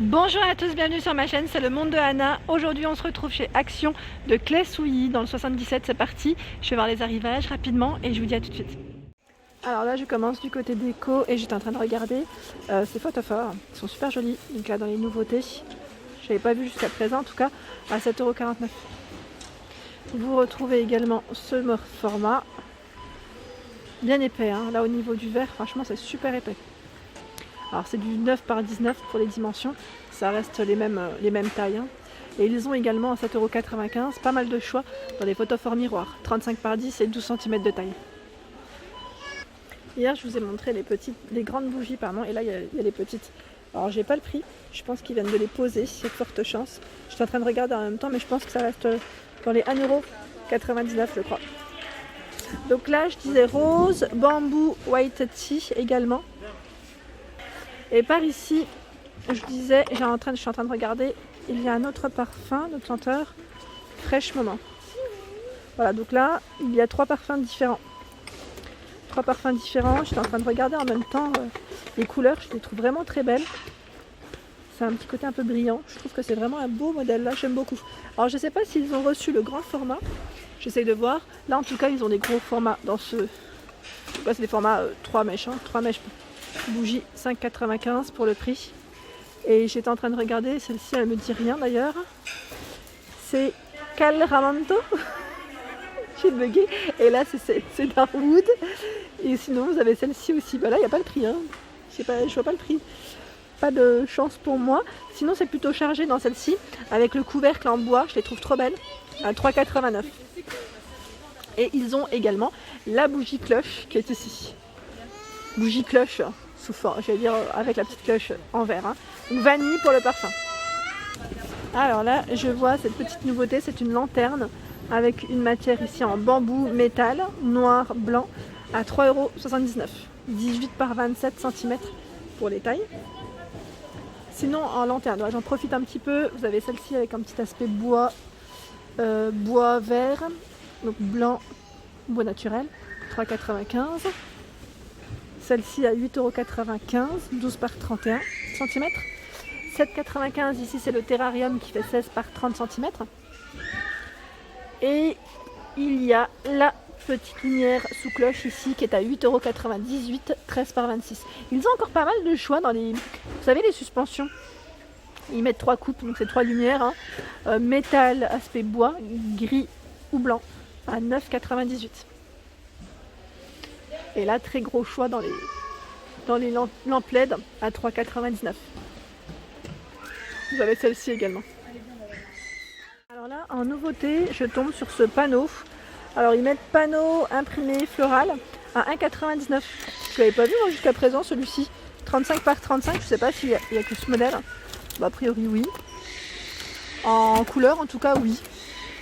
Bonjour à tous, bienvenue sur ma chaîne, c'est le monde de Anna. Aujourd'hui on se retrouve chez Action de Claye-Souilly dans le 77, c'est parti. Je vais voir les arrivages rapidement et je vous dis à tout de suite. Alors là je commence du côté déco et j'étais en train de regarder ces photophores, ils sont super jolis. Donc là dans les nouveautés, je n'avais pas vu jusqu'à présent en tout cas, à 7,49 €. Vous retrouvez également ce format, bien épais, hein. Là au niveau du verre, franchement c'est super épais. Alors c'est du 9 par 19 pour les dimensions, ça reste les mêmes tailles, hein. Et ils ont également à 7,95 €, pas mal de choix dans les photophores miroirs, 35 par 10 et 12 cm de taille. Hier je vous ai montré les grandes bougies, pardon, et là il y a les petites. Alors j'ai pas le prix, je pense qu'ils viennent de les poser, il y a de fortes chances. Je suis en train de regarder en même temps, mais je pense que ça reste dans les 1,99 € je crois. Donc là je disais rose, bambou, white tea également. Et par ici, je disais, je suis en train de regarder, il y a un autre parfum, notre senteur, Fresh Moment. Voilà, donc là, il y a trois parfums différents. J'étais en train de regarder en même temps les couleurs, je les trouve vraiment très belles. C'est un petit côté un peu brillant, je trouve que c'est vraiment un beau modèle, là j'aime beaucoup. Alors je ne sais pas s'ils ont reçu le grand format, j'essaye de voir. Là en tout cas, ils ont des gros formats dans ce... Là c'est des formats 3 mèches, hein, 3 mèches. Bougie 5,95 pour le prix. Et j'étais en train de regarder, celle-ci elle me dit rien d'ailleurs. C'est Calramanto. J'ai bugué. Et là c'est Darwood. Et sinon vous avez celle-ci aussi. Bah là il n'y a pas le prix, hein. Je vois pas le prix. Pas de chance pour moi. Sinon c'est plutôt chargé dans celle-ci. Avec le couvercle en bois, je les trouve trop belles. À 3,89 €. Et ils ont également la bougie cloche qui est ici. Bougie cloche sous forme, je vais dire avec la petite cloche en verre, hein. Donc vanille pour le parfum. Alors là je vois cette petite nouveauté, c'est une lanterne avec une matière ici en bambou, métal, noir, blanc à 3,79 €. 18 par 27 cm pour les tailles. Sinon en lanterne, j'en profite un petit peu, vous avez celle-ci avec un petit aspect bois, bois vert, donc blanc, bois naturel, 3,95 €. Celle-ci à 8,95 €, 12 par 31 cm. 7,95 € ici c'est le terrarium qui fait 16 par 30 cm. Et il y a la petite lumière sous cloche ici qui est à 8,98 €, 13 par 26. Ils ont encore pas mal de choix dans les... Vous savez les suspensions, ils mettent 3 coupes, donc c'est 3 lumières, hein. Métal, aspect bois, gris ou blanc à 9,98 €. Et là, très gros choix dans les lampes LED à 3,99 €. Vous avez celle-ci également. Alors là, en nouveauté, je tombe sur ce panneau. Alors, ils mettent panneau imprimé floral à 1,99 €. Je ne l'avais pas vu moi jusqu'à présent, celui-ci. 35 par 35, je ne sais pas s'il y a que ce modèle. Bah, a priori, oui. En couleur, en tout cas, oui.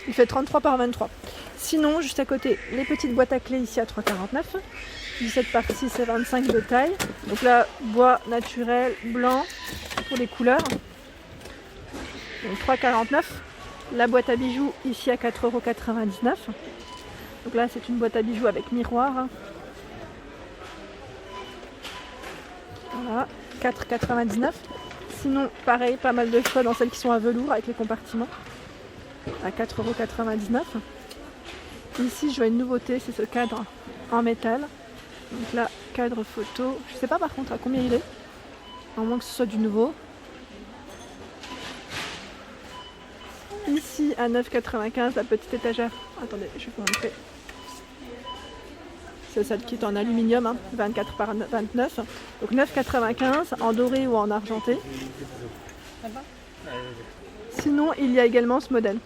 Il fait 33 par 23. Sinon, juste à côté, les petites boîtes à clés ici à 3,49 €. 17 par 6 et 25 de taille. Donc là, bois naturel, blanc pour les couleurs. Donc 3,49 €. La boîte à bijoux ici à 4,99 €. Donc là, c'est une boîte à bijoux avec miroir. Voilà, 4,99 €. Sinon, pareil, pas mal de choix dans celles qui sont à velours avec les compartiments. À 4,99 €. Ici, je vois une nouveauté, c'est ce cadre en métal. Donc là, cadre photo, je sais pas par contre à combien il est, à moins que ce soit du nouveau. Ici à 9,95 €, la petite étagère. Attendez, je vais vous montrer. C'est celle qui est en aluminium, hein, 24 par 29. Donc 9,95 € en doré ou en argenté. Sinon, il y a également ce modèle.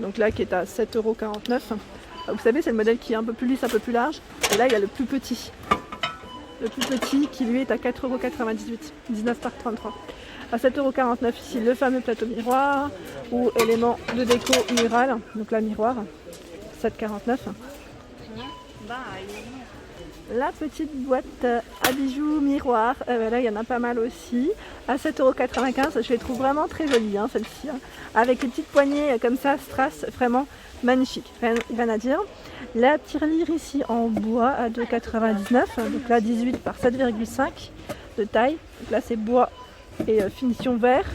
Donc là, qui est à 7,49 €. Vous savez, c'est le modèle qui est un peu plus lisse, un peu plus large. Et là, il y a le plus petit. Le plus petit qui lui est à 4,98 €, 19 par 33. À 7,49 € ici, le fameux plateau miroir ou élément de déco mural. Donc là, miroir, 7,49 €. La petite boîte à bijoux miroir, là il y en a pas mal aussi. À 7,95 €, je les trouve vraiment très jolies, hein, celle-ci. Hein. Avec les petites poignées comme ça, strass, vraiment magnifique, rien à dire. La tirelire ici en bois à 2,99 €, donc là 18 par 7,5 de taille. Donc là c'est bois et finition vert.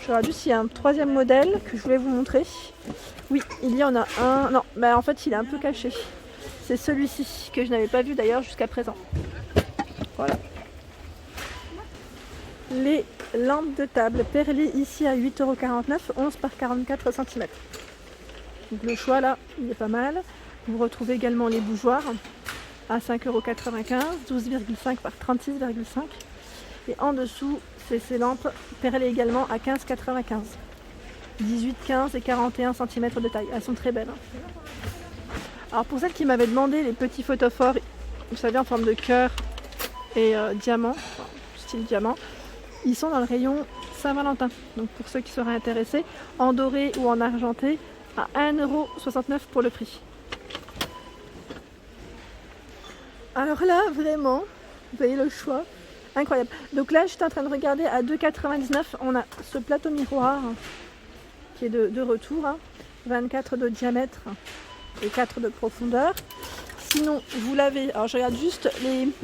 Je regarde juste s'il y a un troisième modèle que je voulais vous montrer. Oui, il y en a un. Non, en fait il est un peu caché. C'est celui-ci que je n'avais pas vu d'ailleurs jusqu'à présent. Voilà. Les lampes de table Perlé ici à 8,49 €, 11 par 44 cm. Donc le choix là, il est pas mal. Vous retrouvez également les bougeoirs à 5,95 €, 12,5 par 36,5. Et en dessous, c'est ces lampes Perlé également à 15,95 €. 18, 15 et 41 cm de taille. Elles sont très belles. Alors pour celles qui m'avaient demandé les petits photophores, vous savez en forme de cœur et diamant, enfin, style diamant, ils sont dans le rayon Saint-Valentin. Donc pour ceux qui seraient intéressés, en doré ou en argenté, à 1,69 € pour le prix. Alors là, vraiment, vous voyez le choix, incroyable. Donc là, j'étais en train de regarder à 2,99 €, on a ce plateau miroir qui est de retour, 24 de diamètre et 4 de profondeur. Sinon, vous l'avez, alors je regarde juste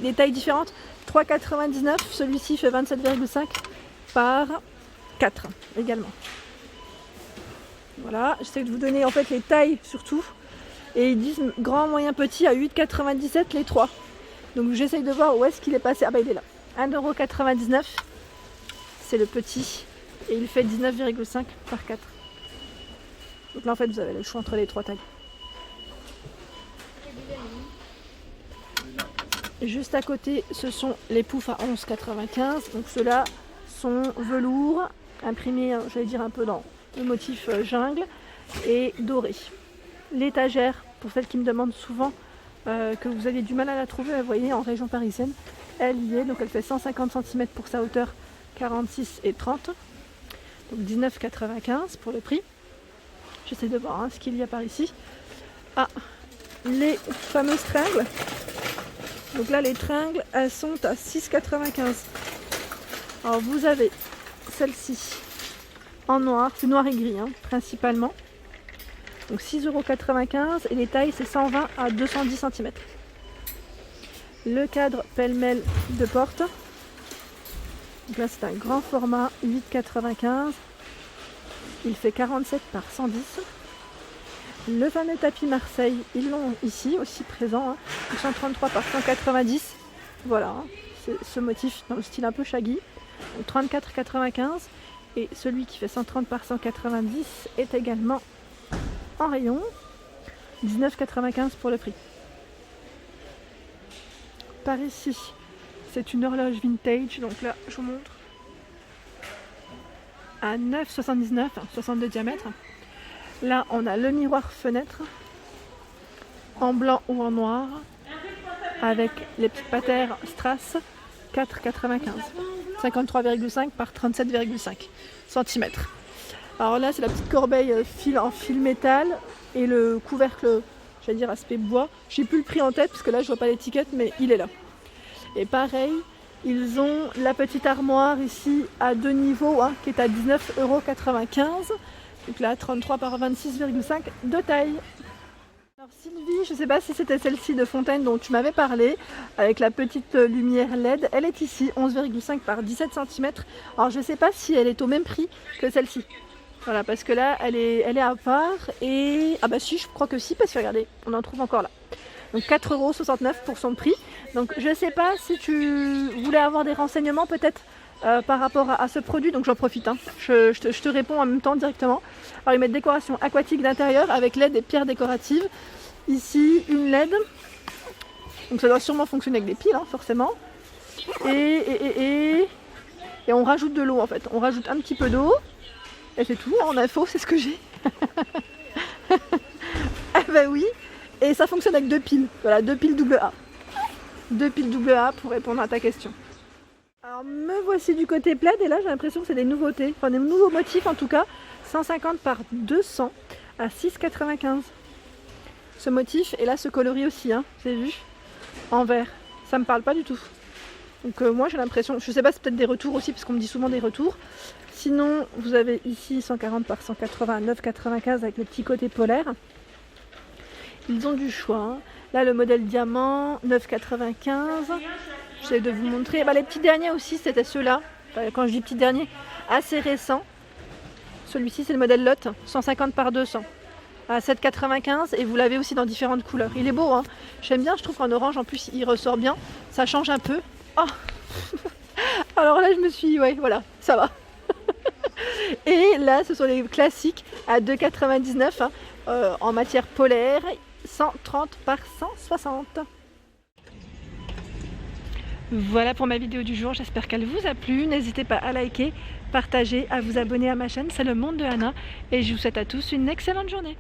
les tailles différentes, 3,99 €, celui-ci fait 27,5 par 4 également. Voilà, j'essaie de vous donner en fait les tailles surtout. Et ils disent grand, moyen, petit à 8,97 € les 3. Donc j'essaye de voir où est-ce qu'il est passé. Ah bah il est là. 1,99 €, c'est le petit. Et il fait 19,5 par 4. Donc là en fait vous avez le choix entre les 3 tailles. Juste à côté, ce sont les poufs à 11,95 €. Donc ceux-là sont velours, imprimés, j'allais dire un peu dans le motif jungle et doré. L'étagère, pour celles qui me demandent souvent que vous avez du mal à la trouver, vous voyez, en région parisienne, elle y est, donc elle fait 150 cm pour sa hauteur, 46 et 30. Donc 19,95 € pour le prix. J'essaie de voir ce qu'il y a par ici. Ah, les fameuses tringles. Donc là, les tringles, elles sont à 6,95 €. Alors vous avez celle-ci en noir, c'est noir et gris principalement. Donc 6,95 € et les tailles c'est 120 à 210 cm. Le cadre pêle-mêle de porte. Donc là c'est un grand format 8,95 €. Il fait 47 par 110. Le fameux tapis Marseille, ils l'ont ici aussi présent. 133 par 190. Voilà, c'est ce motif dans le style un peu shaggy. 34,95 € et celui qui fait 130 par 190 est également en rayon. 19,95 € pour le prix. Par ici, c'est une horloge vintage, donc là je vous montre. À 9,79 €, 62 diamètres. Là on a le miroir fenêtre en blanc ou en noir avec les petites patères Strass, 4,95 €. 53,5 par 37,5 cm. Alors là, c'est la petite corbeille en fil métal et le couvercle, j'allais dire aspect bois. J'ai plus le prix en tête parce que là, je vois pas l'étiquette, mais il est là. Et pareil, ils ont la petite armoire ici à 2 niveaux, qui est à 19,95 €. Donc là, 33 par 26,5 de taille. Alors Sylvie, je ne sais pas si c'était celle-ci de Fontaine dont tu m'avais parlé, avec la petite lumière LED, elle est ici, 11,5 par 17 cm. Alors je ne sais pas si elle est au même prix que celle-ci. Voilà, parce que là, elle est à part et... Ah bah si, je crois que si, parce que regardez, on en trouve encore là. Donc 4,69 € pour son prix. Donc je ne sais pas si tu voulais avoir des renseignements peut-être par rapport à ce produit, donc j'en profite. Je te réponds en même temps directement. Alors ils mettent décoration aquatique d'intérieur avec LED et pierres décoratives. Ici, une LED. Donc ça doit sûrement fonctionner avec des piles, forcément. Et on rajoute de l'eau en fait. On rajoute un petit peu d'eau. Et c'est tout, en info, c'est ce que j'ai. Ah bah oui. Et ça fonctionne avec 2 piles. Voilà, 2 piles AA. 2 piles AA pour répondre à ta question. Alors me voici du côté plaid et là j'ai l'impression que c'est des nouveautés. Enfin des nouveaux motifs en tout cas. 150 par 200 à 6,95 €. Ce motif et là ce coloris aussi, vous avez vu, en vert. Ça me parle pas du tout. Donc moi j'ai l'impression, je sais pas, c'est peut-être des retours aussi parce qu'on me dit souvent des retours. Sinon vous avez ici 140 par 180 à 9,95 avec le petit côté polaire. Ils ont du choix. Là le modèle diamant 9,95. J'essaie de vous montrer. Les petits derniers aussi c'était ceux-là. enfin, quand je dis petit dernier, assez récent. Celui-ci c'est le modèle Lot, 150 par 200 à 7,95 et vous l'avez aussi dans différentes couleurs. Il est beau, hein. J'aime bien, je trouve qu'en orange en plus il ressort bien, ça change un peu. Oh alors là je me suis, ouais voilà, ça va. Et là ce sont les classiques à 2,99 hein, en matière polaire, 130 par 160. Voilà pour ma vidéo du jour, j'espère qu'elle vous a plu. N'hésitez pas à liker, partager, à vous abonner à ma chaîne, c'est le monde de Anna. Et je vous souhaite à tous une excellente journée.